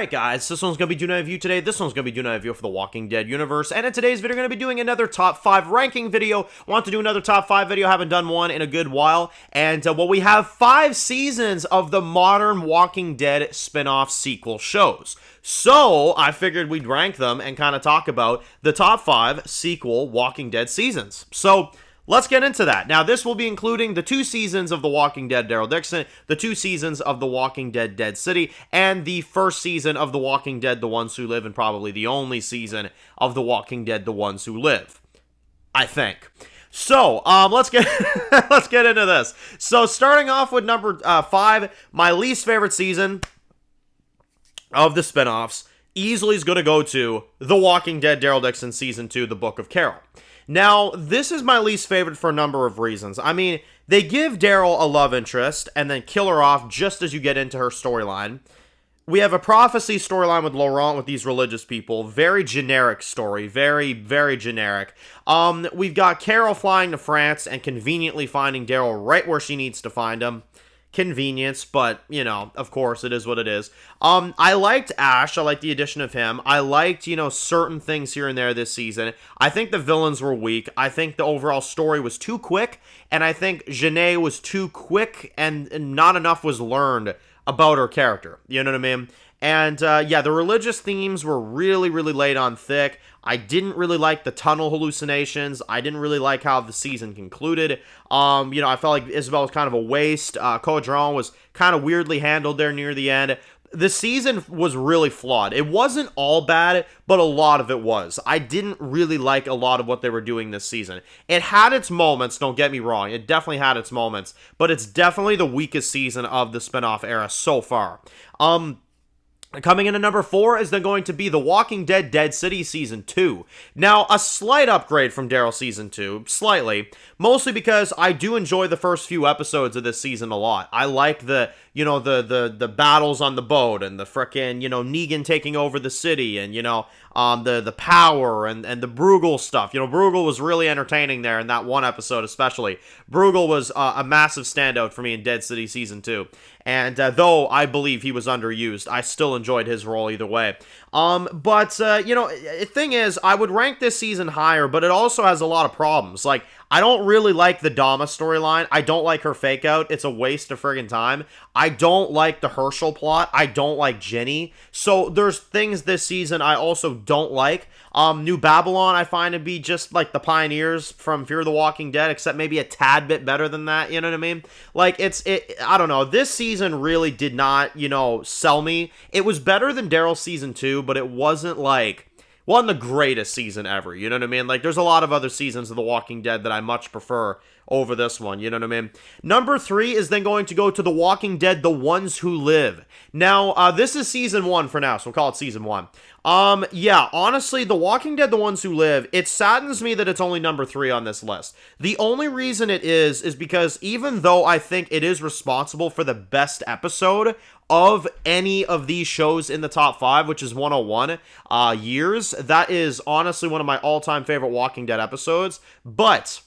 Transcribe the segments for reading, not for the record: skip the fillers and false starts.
Alright guys, this one's going to be doing a review today. This one's going to be doing a review for the Walking Dead universe. And in today's video, we're going to be doing another top 5 ranking video. Want to do another top 5 video. Haven't done one in a good while. And well, we have 5 seasons of the modern Walking Dead spin-off sequel shows. So I figured we'd rank them and kind of talk about the top 5 sequel Walking Dead seasons. So let's get into that. Now, this will be including the 2 seasons of The Walking Dead Daryl Dixon, the 2 seasons of The Walking Dead Dead City, and the first season of The Walking Dead The Ones Who Live, and probably the only season of The Walking Dead The Ones Who Live, I think. So, let's get let's get into this. So, starting off with number 5, my least favorite season of the spinoffs, easily is going to go to The Walking Dead Daryl Dixon Season 2, The Book of Carol. Now, this is my least favorite for a number of reasons. I mean, they give Daryl a love interest and then kill her off just as you get into her storyline. We have a prophecy storyline with Laurent with these religious people. Very generic story. Very, very generic. We've got Carol flying to France and conveniently finding Daryl right where she needs to find him. Convenience, but, you know, of course, it is what it is. I liked Ash. I liked the addition of him. I liked, you know, certain things here and there this season. I think the villains were weak. I think the overall story was too quick, and I think Janae was too quick, and not enough was learned about her character. You know what I mean? And, yeah, the religious themes were really, really laid on thick. I didn't really like the tunnel hallucinations. I didn't really like how the season concluded. You know, I felt like Isabel was kind of a waste. Codron was kind of weirdly handled there near the end. The season was really flawed. It wasn't all bad, but a lot of it was. I didn't really like a lot of what they were doing this season. It had its moments, don't get me wrong. It definitely had its moments, but it's definitely the weakest season of the spinoff era so far. Coming in at number 4 is then going to be The Walking Dead Dead City Season 2. Now, a slight upgrade from Daryl Season 2, slightly, mostly because I do enjoy the first few episodes of this season a lot. I like the, you know, the battles on the boat and the frickin', you know, Negan taking over the city and, you know, the power and the Bruegel stuff. You know, Bruegel was really entertaining there in that one episode especially. Bruegel was a massive standout for me in Dead City Season 2. And though I believe he was underused, I still enjoyed his role either way. But you know, the thing is, I would rank this season higher, but it also has a lot of problems. Like, I don't really like the Dama storyline. I don't like her fake out. It's a waste of friggin' time. I don't like the Herschel plot. I don't like Jenny. So there's things this season I also don't like. New Babylon I find to be just like the Pioneers from Fear the Walking Dead, except maybe a tad bit better than that, you know what I mean? Like, I don't know, this season really did not, you know, sell me. It was better than Daryl Season 2, but it wasn't like, wasn't the greatest season ever, you know what I mean? Like, there's a lot of other seasons of The Walking Dead that I much prefer over this one, you know what I mean? Number 3 is then going to go to The Walking Dead The Ones Who Live. Now, this is Season 1 for now, so we'll call it Season 1. Yeah, honestly, The Walking Dead The Ones Who Live, it saddens me that it's only number 3 on this list. The only reason it is because even though I think it is responsible for the best episode of any of these shows in the top 5, which is 101 years, that is honestly one of my all-time favorite Walking Dead episodes, but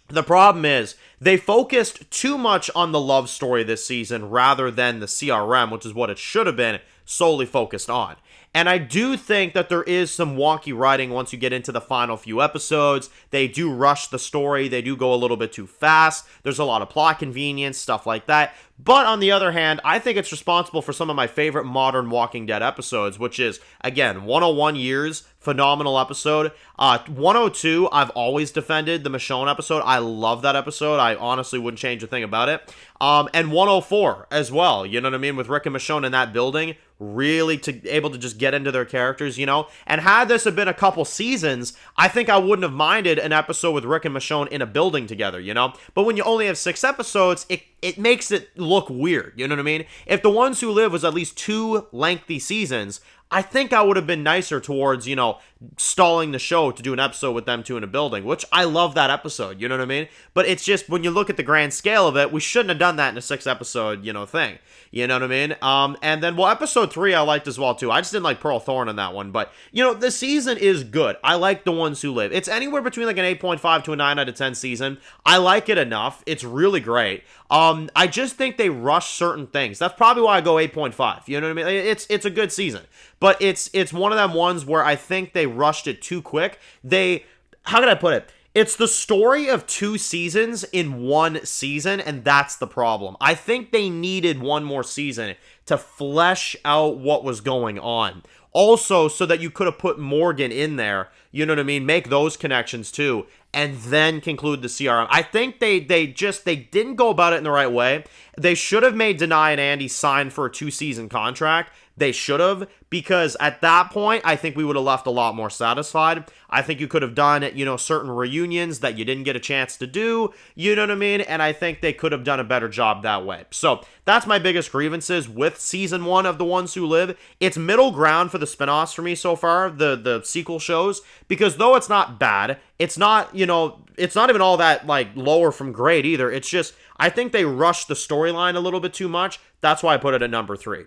the problem is, they focused too much on the love story this season rather than the CRM, which is what it should have been solely focused on. And I do think that there is some wonky writing once you get into the final few episodes. They do rush the story. They do go a little bit too fast. There's a lot of plot convenience, stuff like that. But on the other hand, I think it's responsible for some of my favorite modern Walking Dead episodes, which is, again, 101 Years, phenomenal episode. 102, I've always defended the Michonne episode. I love that episode. I honestly wouldn't change a thing about it. And 104 as well, you know what I mean, with Rick and Michonne in that building, really able to just get into their characters, you know. And had this have been a couple seasons, I think I wouldn't have minded an episode with Rick and Michonne in a building together, you know. But when you only have 6 episodes, it makes it look weird, you know what I mean? If The Ones Who Live was at least 2 lengthy seasons, I think I would have been nicer towards, you know, stalling the show to do an episode with them two in a building, which I love that episode, you know what I mean? But it's just, when you look at the grand scale of it, we shouldn't have done that in a 6-episode, thing. You know what I mean? And then, episode 3 I liked as well, too. I just didn't like Pearl Thorne in that one. But, the season is good. I like The Ones Who Live. It's anywhere between like an 8.5 to a 9 out of 10 season. I like it enough. It's really great. I just think they rush certain things. That's probably why I go 8.5. You know what I mean? It's a good season. But it's one of them ones where I think they rushed it too quick. How can I put it? It's the story of 2 seasons in 1 season, and that's the problem. I think they needed 1 more season to flesh out what was going on. Also, so that you could have put Morgan in there, you know what I mean? Make those connections too, and then conclude the CRM. I think they didn't go about it in the right way. They should have made Denai and Andy sign for a 2-season contract. They should have, because at that point, I think we would have left a lot more satisfied. I think you could have done, certain reunions that you didn't get a chance to do, you know what I mean? And I think they could have done a better job that way. So that's my biggest grievances with season 1 of The Ones Who Live. It's middle ground for the spinoffs for me so far, the sequel shows, because though it's not bad, it's not, it's not even all that, lower from great either. It's just, I think they rushed the storyline a little bit too much. That's why I put it at number 3,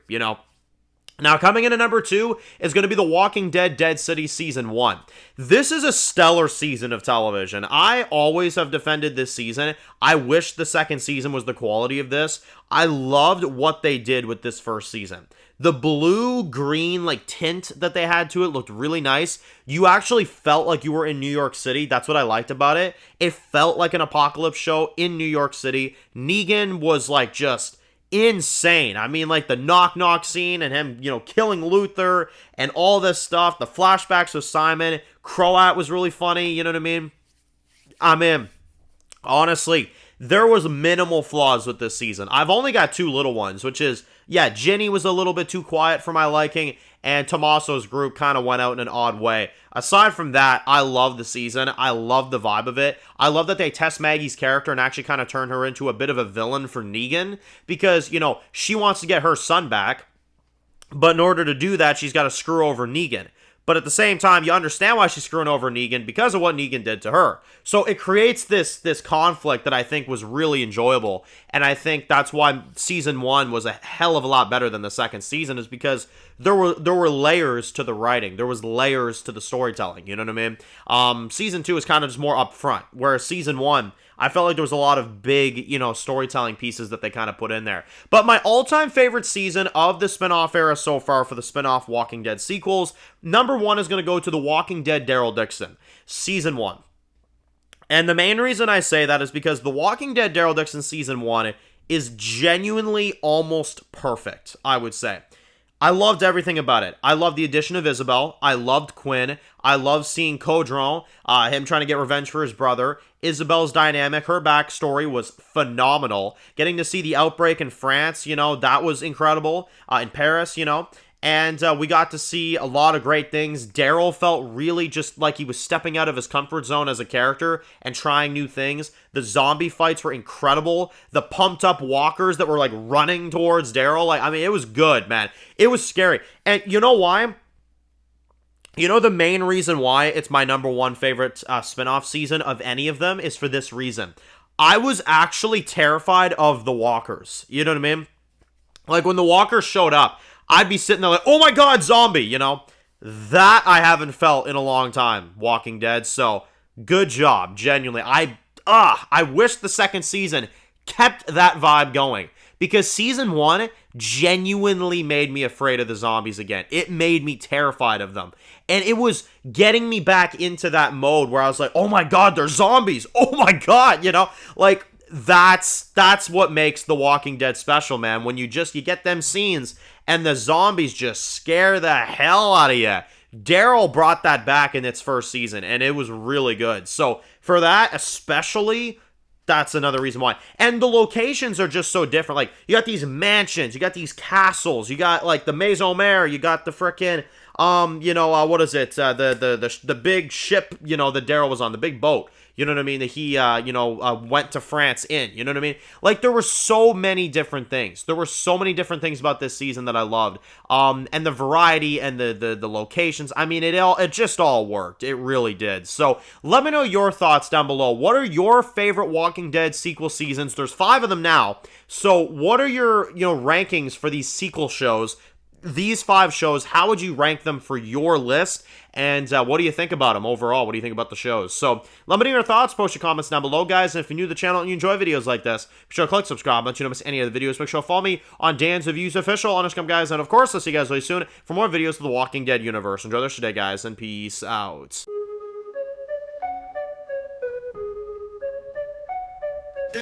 Now, coming in at number 2 is going to be The Walking Dead Dead City Season 1. This is a stellar season of television. I always have defended this season. I wish the second season was the quality of this. I loved what they did with this first season. The blue-green, tint that they had to it looked really nice. You actually felt like you were in New York City. That's what I liked about it. It felt like an apocalypse show in New York City. Negan was, just insane. I mean, the knock scene and him, killing Luther and all this stuff. The flashbacks with Simon. Croat was really funny, you know what I mean? I'm in. Honestly, there was minimal flaws with this season. I've only got 2 little ones, which is, Ginny was a little bit too quiet for my liking, and Tommaso's group kind of went out in an odd way. Aside from that, I love the season. I love the vibe of it. I love that they test Maggie's character and actually kind of turn her into a bit of a villain for Negan, because, she wants to get her son back, but in order to do that, she's got to screw over Negan. But at the same time, you understand why she's screwing over Negan because of what Negan did to her. So it creates this conflict that I think was really enjoyable. And I think that's why season 1 was a hell of a lot better than the second season, is because there were layers to the writing. There was layers to the storytelling. You know what I mean? Season 2 is kind of just more upfront, whereas season 1, I felt like there was a lot of big, storytelling pieces that they kind of put in there. But my all-time favorite season of the spinoff era so far for the spinoff Walking Dead sequels, number 1 is going to go to The Walking Dead Daryl Dixon, season 1. And the main reason I say that is because The Walking Dead Daryl Dixon season 1 is genuinely almost perfect, I would say. I loved everything about it. I loved the addition of Isabel. I loved Quinn. I loved seeing Caudron, him trying to get revenge for his brother. Isabel's dynamic, her backstory was phenomenal. Getting to see the outbreak in France, that was incredible. In Paris, And we got to see a lot of great things. Daryl felt really just like he was stepping out of his comfort zone as a character and trying new things. The zombie fights were incredible. The pumped up walkers that were running towards Daryl. It was good, man. It was scary. And you know why? The main reason why it's my number 1 favorite spinoff season of any of them is for this reason. I was actually terrified of the walkers. You know what I mean? When the walkers showed up, I'd be sitting there oh my god, zombie, That I haven't felt in a long time, Walking Dead, so good job, genuinely. I wish the second season kept that vibe going, because season 1 genuinely made me afraid of the zombies again. It made me terrified of them, and it was getting me back into that mode where I was like, oh my god, they're zombies, oh my god, That's what makes The Walking Dead special, man. When you get them scenes and the zombies just scare the hell out of you. Daryl brought that back in its first season, and it was really good. So for that especially, that's another reason why. And the locations are just so different. You got these mansions, you got these castles, you got the Maison Mère, you got the frickin' what is it? The big ship, that Daryl was on, the big boat. you know what I mean, that he, went to France in, you know what I mean? Like, there were so many different things. There were so many different things about this season that I loved. And the variety and the locations, I mean, it just all worked. It really did. So, let me know your thoughts down below. What are your favorite Walking Dead sequel seasons? There's 5 of them now. So, what are your, rankings for these sequel shows? These 5 shows, how would you rank them for your list? And what do you think about them overall? What do you think about the shows? So let me know your thoughts. Post your comments down below, guys. And if you're new to the channel and you enjoy videos like this, be sure to click subscribe. Don't you don't miss any of the videos. Make sure to follow me on Dan's Reviews Official on Instagram, guys. And of course, I'll see you guys really soon for more videos of the Walking Dead universe. Enjoy the rest of your day, guys, and peace out.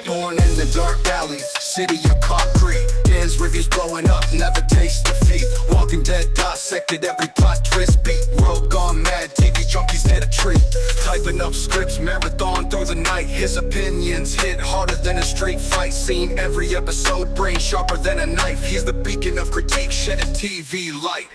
Born in the dark alleys, city of concrete. Dan's reviews blowing up, never taste defeat. Walking Dead dissected every plot twist beat. World gone mad, TV junkies hit a treat. Typing up scripts, marathon through the night. His opinions hit harder than a street fight scene. Every episode, brain sharper than a knife. He's the beacon of critique, shedding TV light.